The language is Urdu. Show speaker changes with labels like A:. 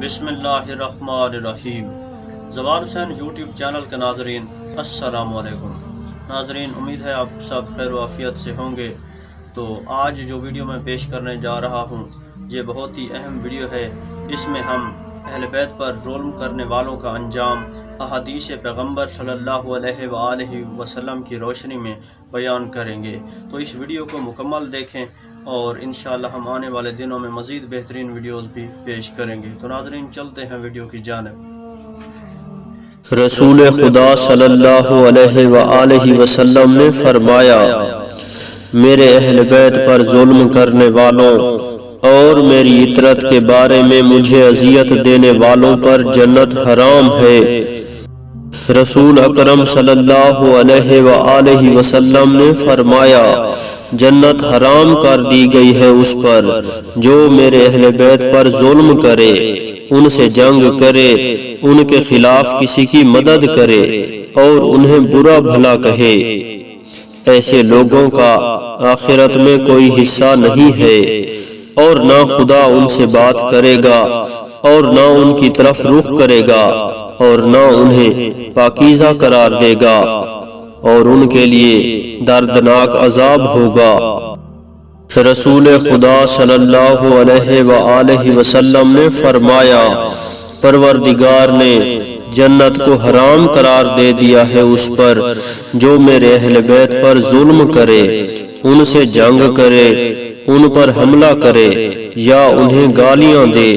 A: بسم اللہ الرحمن الرحیم۔ زوار حسین یوٹیوب چینل کے ناظرین السلام علیکم۔ ناظرین، امید ہے آپ سب خیر و عافیت سے ہوں گے۔ تو آج جو ویڈیو میں پیش کرنے جا رہا ہوں یہ بہت ہی اہم ویڈیو ہے۔ اس میں ہم اہل بیت پر ظلم کرنے والوں کا انجام احادیث پیغمبر صلی اللہ علیہ وآلہ وسلم کی روشنی میں بیان کریں گے۔ تو اس ویڈیو کو مکمل دیکھیں اور انشاءاللہ ہم آنے والے دنوں میں مزید بہترین ویڈیوز بھی پیش کریں گے۔ تو ناظرین چلتے ہیں ویڈیو کی جانب۔
B: رسول خدا صلی اللہ علیہ وآلہ وسلم نے فرمایا، میرے اہل بیت پر ظلم کرنے والوں اور میری اطرت کے بارے میں مجھے اذیت دینے والوں پر جنت حرام ہے۔ رسول اکرم صلی اللہ علیہ وآلہ وسلم نے فرمایا، جنت حرام کر دی گئی ہے اس پر جو میرے اہل بیت پر ظلم کرے، ان سے جنگ کرے، ان کے خلاف کسی کی مدد کرے اور انہیں برا بھلا کہے۔ ایسے لوگوں کا آخرت میں کوئی حصہ نہیں ہے، اور نہ خدا ان سے بات کرے گا اور نہ ان کی طرف رخ کرے گا اور نہ انہیں پاکیزہ قرار دے گا، اور ان کے لیے دردناک عذاب ہوگا۔ رسول خدا صلی اللہ علیہ وآلہ وسلم نے فرمایا، پروردگار نے جنت کو حرام قرار دے دیا ہے اس پر جو میرے اہل بیت پر ظلم کرے، ان سے جنگ کرے، ان پر حملہ کرے یا انہیں گالیاں دے